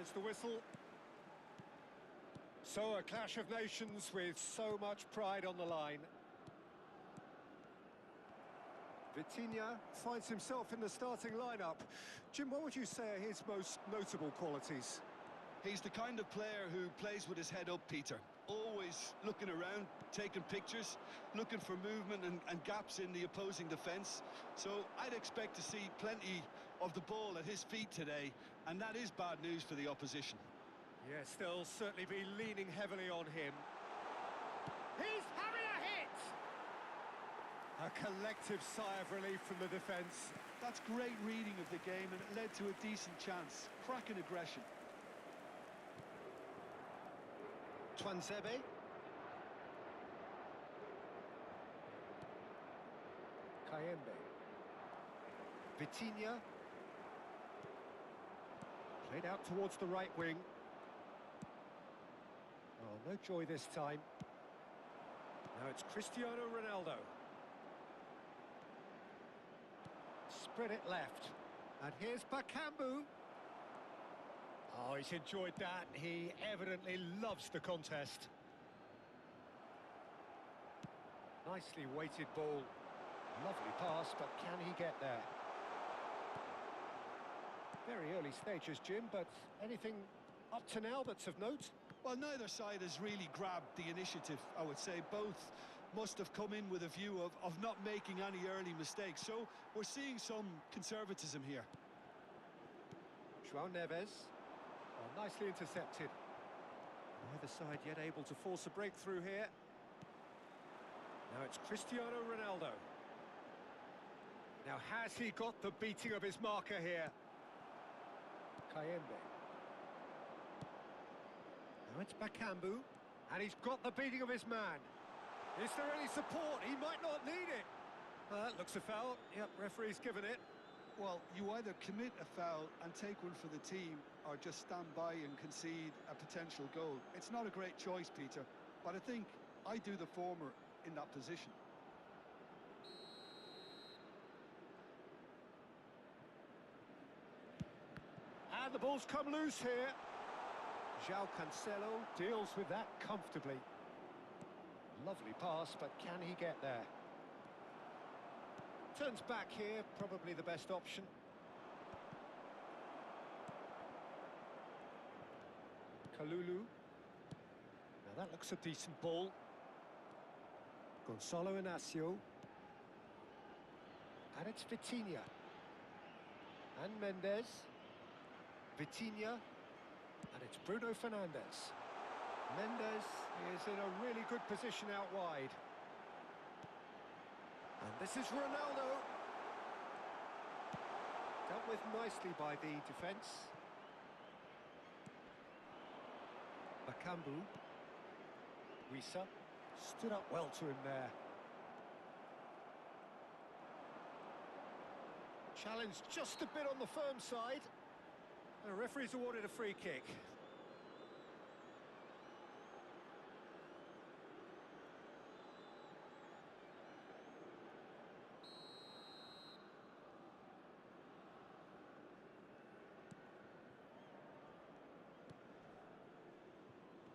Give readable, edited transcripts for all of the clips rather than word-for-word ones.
There's the whistle. So a clash of nations with so much pride on the line. Vitinha finds himself in the starting lineup. Jim, what would you say are his most notable qualities? He's the kind of player who plays with his head up, Peter. Always looking around, taking pictures, looking for movement and gaps in the opposing defence. So I'd expect to see plenty of the ball at his feet today, and that is bad news for the opposition. Yes, they'll certainly be leaning heavily on him. He's having a hit! A collective sigh of relief from the defence. That's great reading of the game, and it led to a decent chance. Cracking aggression. Twanzebe. Kayembe. Vitinha. Played out towards the right wing. Oh, no joy this time. Now it's Cristiano Ronaldo. Spread it left. And here's Bakambu. Oh, he's enjoyed that. He evidently loves the contest. Nicely weighted ball. Lovely pass, but can he get there? Very early stages, Jim, but anything up to now that's of note? Well, neither side has really grabbed the initiative, I would say. Both must have come in with a view of not making any early mistakes. So we're seeing some conservatism here. João Neves. Oh, nicely intercepted. Neither side yet able to force a breakthrough here. Now it's Cristiano Ronaldo. Now has he got the beating of his marker here? Kayembe. Now it's Bakambu. And he's got the beating of his man. Is there any support? He might not need it. That looks a foul. Yep, referee's given it. Well, you either commit a foul and take one for the team, or just stand by and concede a potential goal. It's not a great choice, Peter, but I think I do the former in that position. And the ball's come loose here. João Cancelo deals with that comfortably. Lovely pass, but can he get there? Turns back here, probably the best option. Kalulu. Now that looks a decent ball. Gonzalo Inacio. And it's Vitinha. And Mendes. Vitinha. And it's Bruno Fernandes. Mendes is in a really good position out wide. And this is Ronaldo. Dealt with nicely by the defence. Bakambu. Wissa. Stood up well to him there. Challenge just a bit on the firm side. And the referee's awarded a free kick.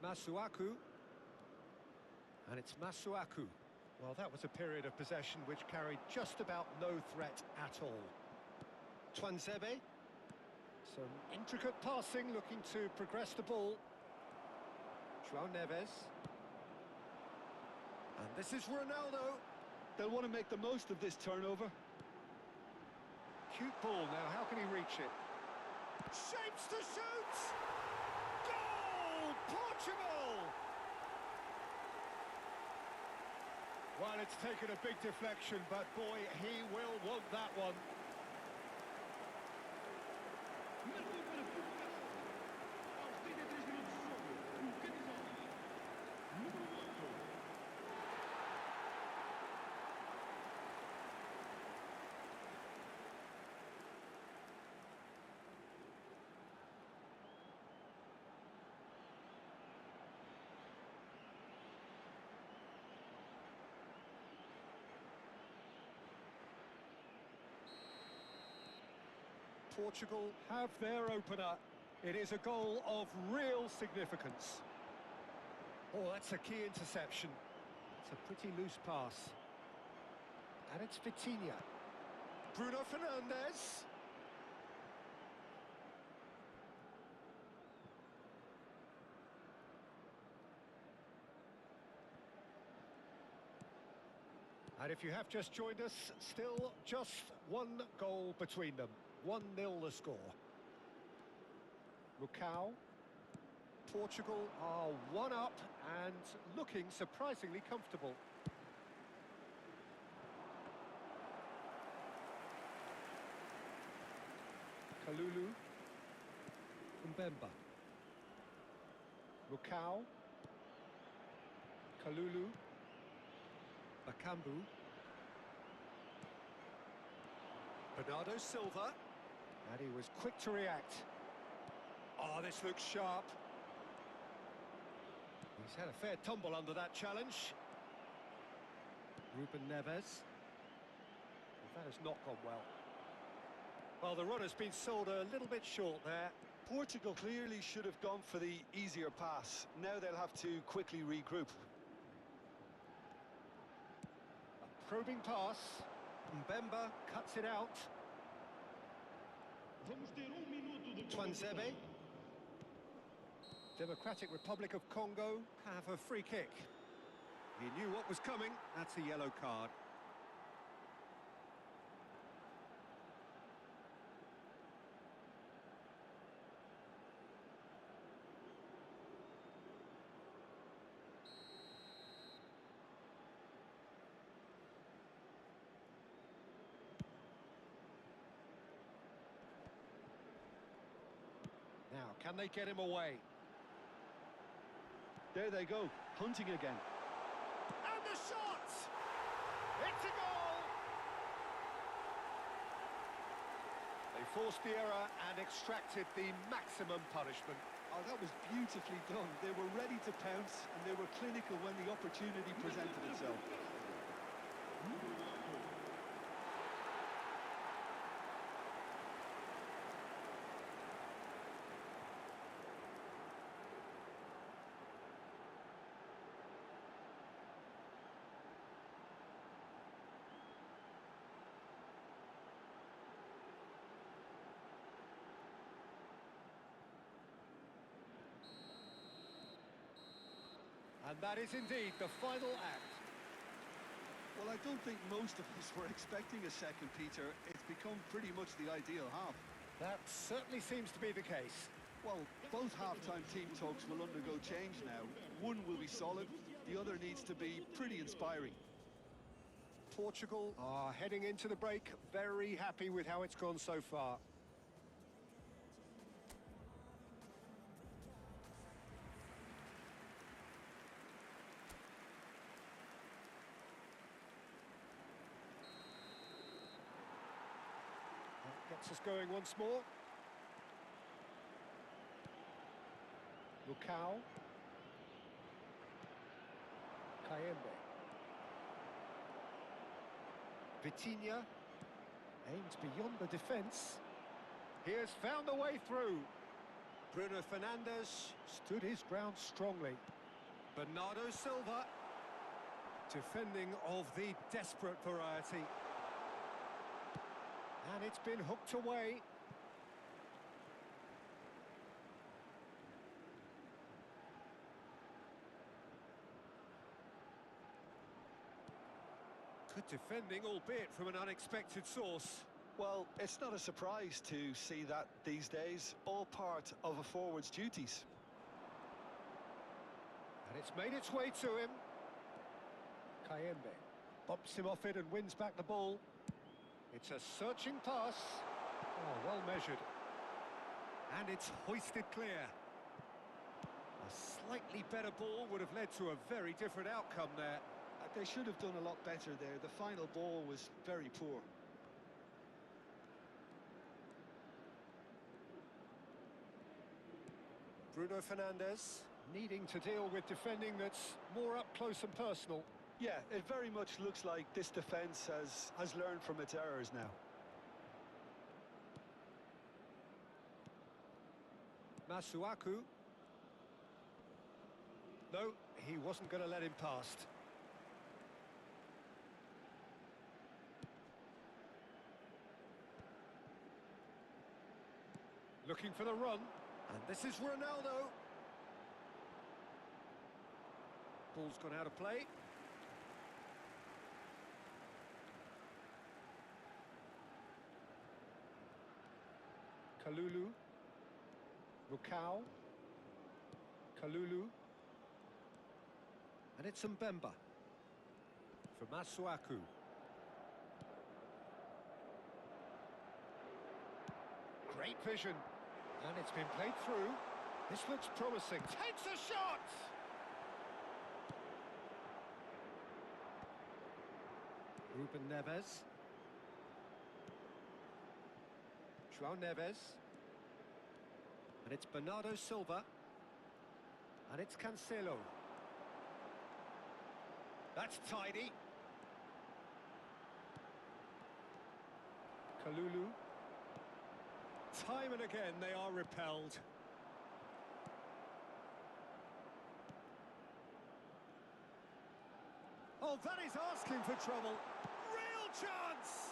Masuaku. And it's Masuaku. Well, that was a period of possession which carried just about no threat at all. Twanzebe. Some intricate passing, looking to progress the ball. João Neves. And this is Ronaldo. They'll want to make the most of this turnover. Cute ball now, how can he reach it? Shapes to shoot! Goal! Portugal! Well, it's taken a big deflection, but boy, he will want that one. Portugal have their opener. It is a goal of real significance. Oh, that's a key interception. It's a pretty loose pass. And it's Vitinha. Bruno Fernandes. And if you have just joined us, still just one goal between them. 1-0 the score. Lucao. Portugal are 1 up and looking surprisingly comfortable. Kalulu. Mbemba. Lucao. Kalulu. Bakambu. Bernardo Silva. And he was quick to react. Oh, this looks sharp. He's had a fair tumble under that challenge. Ruben Neves. That has not gone well. Well, the run has been sold a little bit short there. Portugal clearly should have gone for the easier pass. Now they'll have to quickly regroup. A probing pass. Mbemba cuts it out. Twanzebe. Democratic Republic of Congo have a free kick. He knew what was coming. That's a yellow card. Now, can they get him away? There they go, hunting again. And the shot! It's a goal! They forced the error and extracted the maximum punishment. Oh, that was beautifully done. They were ready to pounce and they were clinical when the opportunity presented itself. And that is indeed the final act. Well, I don't think most of us were expecting a second, Peter. It's become pretty much the ideal half. That certainly seems to be the case. Well, both half-time team talks will undergo change now. One will be solid, the other needs to be pretty inspiring. Portugal are heading into the break very happy with how it's gone so far. Gets us going once more. Lucao. Kayembe. Vitinha aims beyond the defence. He has found a way through. Bruno Fernandes stood his ground strongly. Bernardo Silva, defending of the desperate variety. And it's been hooked away. Good defending, albeit from an unexpected source. Well, it's not a surprise to see that these days, all part of a forward's duties. And it's made its way to him. Kayembe bumps him off it and wins back the ball. It's a searching pass. Oh, well measured. And it's hoisted clear. A slightly better ball would have led to a very different outcome there. They should have done a lot better there. The final ball was very poor. Bruno Fernandes needing to deal with defending that's more up close and personal. Yeah, it very much looks like this defence has learned from its errors now. Masuaku. No, he wasn't going to let him past. Looking for the run, and this is Ronaldo. Ball's gone out of play. Kalulu. Rukau. Kalulu. And it's Mbemba. For Masuaku. Great vision. And it's been played through. This looks promising. Takes a shot! Ruben Neves. João Neves. And it's Bernardo Silva. And it's Cancelo. That's tidy. Kalulu. Time and again they are repelled. Oh, that is asking for trouble. Real chance!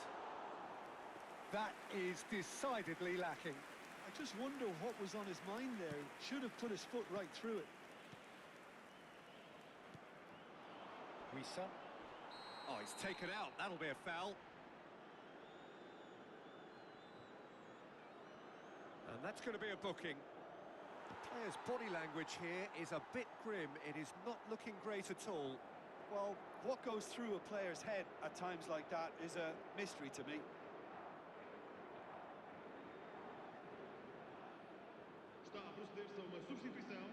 That is decidedly lacking. I just wonder what was on his mind there. Should have put his foot right through it. Wissa. Oh, he's taken out. That'll be a foul. And that's going to be a booking. The player's body language here is a bit grim. It is not looking great at all. Well, what goes through a player's head at times like that is a mystery to me. Está a proceder-se a uma substituição.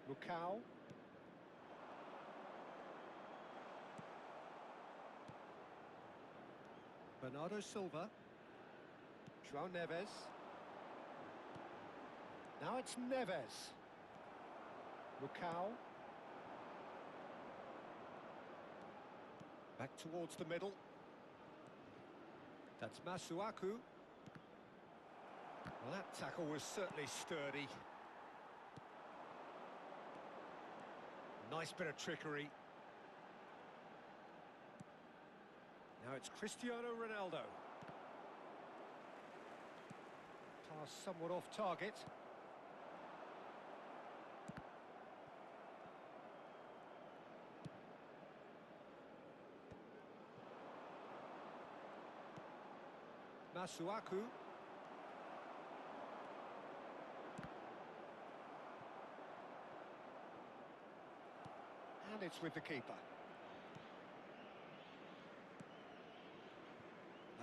Rukau. Bernardo Silva. João Neves. Now it's Neves. Rukau. Back towards the middle. That's Masuaku. Well, that tackle was certainly sturdy. Nice bit of trickery. Now it's Cristiano Ronaldo. Pass somewhat off target. Masuaku. And it's with the keeper.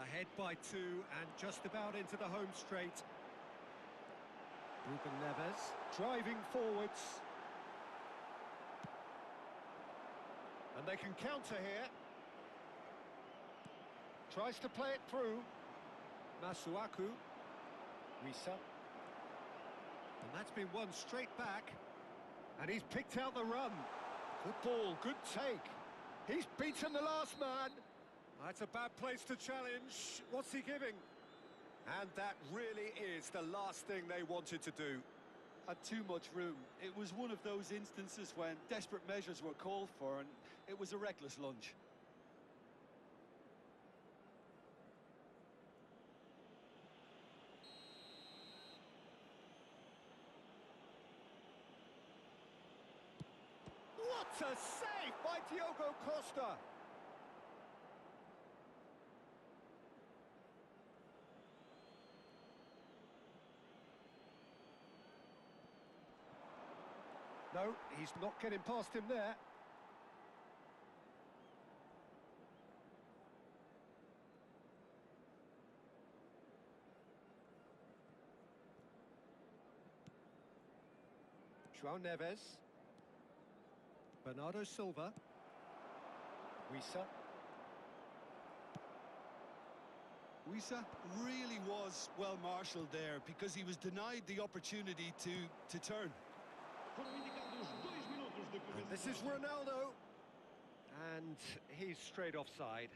Ahead by 2 and just about into the home straight. Ruben Neves driving forwards. And they can counter here. Tries to play it through. Masuaku. Wissa. And that's been won straight back. And he's picked out the run. Good ball, good take. He's beaten the last man. That's a bad place to challenge. What's he giving? And that really is the last thing they wanted to do. Had too much room. It was one of those instances when desperate measures were called for and it was a reckless lunge. What a save by Diogo Costa! No, he's not getting past him there. João Neves. Bernardo Silva. Wissa. Wissa really was well marshalled there because he was denied the opportunity to turn. Foram indicados 2 minutos de And this is compensação. Ronaldo. And he's straight offside.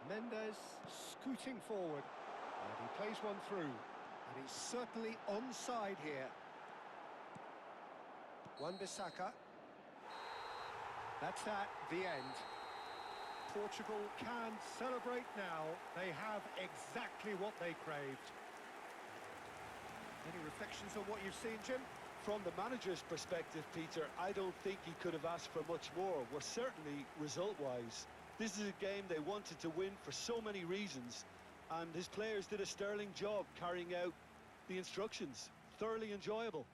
Mendes scooting forward, and he plays one through, and he's certainly onside here. Wan-Bissaka. That's that, the end. Portugal can celebrate now. They have exactly what they craved. Any reflections on what you've seen, Jim? From the manager's perspective, Peter, I don't think he could have asked for much more. Well, certainly result-wise. This is a game they wanted to win for so many reasons, and his players did a sterling job carrying out the instructions. Thoroughly enjoyable.